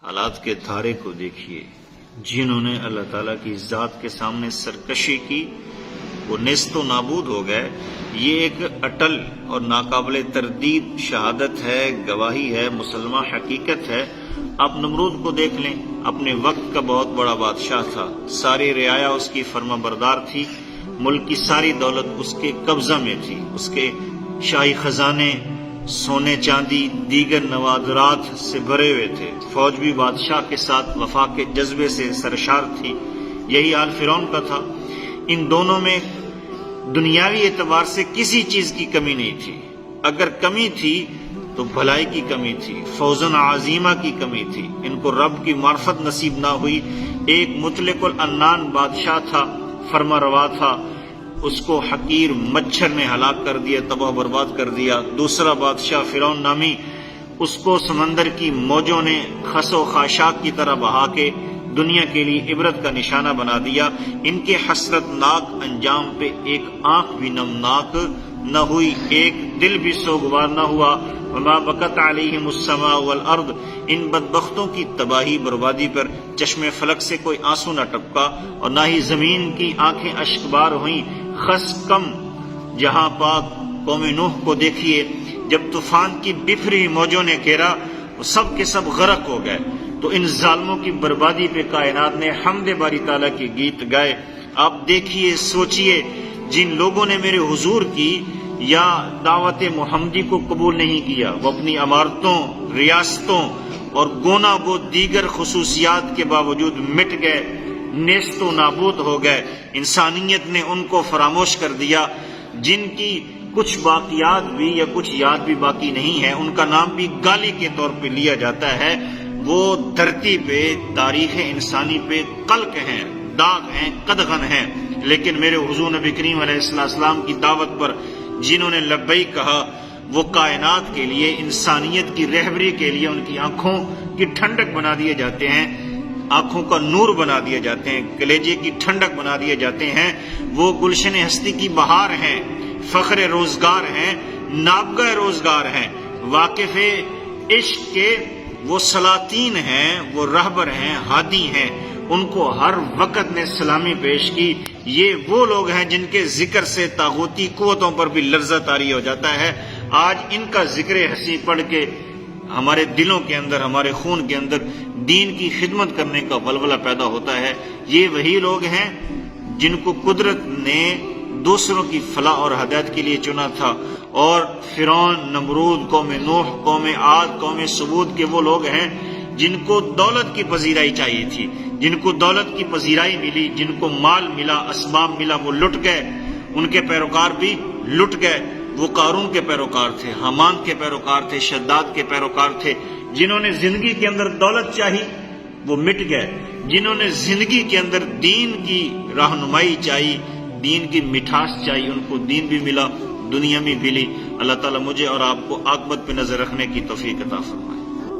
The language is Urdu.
حالات کے دھارے کو دیکھیے، جنہوں نے اللہ تعالیٰ کی ذات کے سامنے سرکشی کی وہ نیست و نابود ہو گئے۔ یہ ایک اٹل اور ناقابل تردید شہادت ہے، گواہی ہے، مسلمہ حقیقت ہے۔ آپ نمرود کو دیکھ لیں، اپنے وقت کا بہت بڑا بادشاہ تھا، ساری رعایا اس کی فرما بردار تھی، ملک کی ساری دولت اس کے قبضہ میں تھی، اس کے شاہی خزانے سونے چاندی دیگر نوادرات سے بھرے ہوئے تھے، فوج بھی بادشاہ کے ساتھ وفا کے جذبے سے سرشار تھی۔ یہی حال فرعون کا تھا۔ ان دونوں میں دنیاوی اعتبار سے کسی چیز کی کمی نہیں تھی، اگر کمی تھی تو بھلائی کی کمی تھی، فوزن عظیمہ کی کمی تھی۔ ان کو رب کی معرفت نصیب نہ ہوئی۔ ایک مطلق العنان بادشاہ تھا، فرما روا تھا، اس کو حقیر مچھر نے ہلاک کر دیا، تباہ برباد کر دیا۔ دوسرا بادشاہ فرعون نامی، اس کو سمندر کی موجوں نے خس و خاشاک کی طرح بہا کے دنیا کے لیے عبرت کا نشانہ بنا دیا۔ ان کے حسرت ناک انجام پہ ایک آنکھ بھی نمناک نہ ہوئی، ایک دل بھی سوگوار نہ ہوا۔ وما بکت علیہم السماء والارض، ان بدبختوں کی تباہی بربادی پر چشم فلک سے کوئی آنسو نہ ٹپکا، اور نہ ہی زمین کی آنکھیں اشکبار ہوئیں۔ خس کم جہاں پاک قوم نوح کو دیکھیے، جب طوفان کی بفری موجوں نے گھیرا وہ سب کے سب غرق ہو گئے۔ تو ان ظالموں کی بربادی پہ کائنات نے حمد باری تعالیٰ کے گیت گائے۔ آپ دیکھیے، سوچئے، جن لوگوں نے میرے حضور کی یا دعوت محمدی کو قبول نہیں کیا، وہ اپنی عمارتوں، ریاستوں اور گونا گو دیگر خصوصیات کے باوجود مٹ گئے، نیست و نابود ہو گئے۔ انسانیت نے ان کو فراموش کر دیا۔ جن کی کچھ باقیات بھی یا کچھ یاد بھی باقی نہیں ہے، ان کا نام بھی گالی کے طور پہ لیا جاتا ہے۔ وہ دھرتی پہ، تاریخ انسانی پہ قلق ہیں، داغ ہیں، قدغن ہیں، لیکن میرے حضور نبی کریم علیہ السلام کی دعوت پر جنہوں نے لبیک کہا، وہ کائنات کے لیے، انسانیت کی رہبری کے لیے ان کی آنکھوں کی ٹھنڈک بنا دیے جاتے ہیں، آنکھوں کا نور بنا دیے جاتے ہیں، کلیجے کی ٹھنڈک بنا دیے جاتے ہیں۔ وہ گلشن ہستی کی بہار ہیں، فخر روزگار ہیں، نابغہ روزگار ہیں، واقف عشق کے وہ سلاطین ہیں، وہ رہبر ہیں، ہادی ہیں۔ ان کو ہر وقت نے سلامی پیش کی۔ یہ وہ لوگ ہیں جن کے ذکر سے طاغوتی قوتوں پر بھی لرزہ طاری ہو جاتا ہے۔ آج ان کا ذکر حسین پڑھ کے ہمارے دلوں کے اندر، ہمارے خون کے اندر دین کی خدمت کرنے کا ولولہ پیدا ہوتا ہے۔ یہ وہی لوگ ہیں جن کو قدرت نے دوسروں کی فلاح اور ہدایت کے لیے چنا تھا، اور فرعون، نمرود، قوم نوح، قوم عاد، قوم ثمود کے وہ لوگ ہیں جن کو دولت کی پذیرائی چاہیے تھی، جن کو دولت کی پذیرائی ملی، جن کو مال ملا، اسباب ملا، وہ لٹ گئے، ان کے پیروکار بھی لٹ گئے۔ وہ قارون کے پیروکار تھے، حامان کے پیروکار تھے، شداد کے پیروکار تھے۔ جنہوں نے زندگی کے اندر دولت چاہی وہ مٹ گئے، جنہوں نے زندگی کے اندر دین کی رہنمائی چاہی، دین کی مٹھاس چاہی، ان کو دین بھی ملا، دنیا میں ملی۔ اللہ تعالیٰ مجھے اور آپ کو عاقبت پہ نظر رکھنے کی توفیق عطا فرمائے۔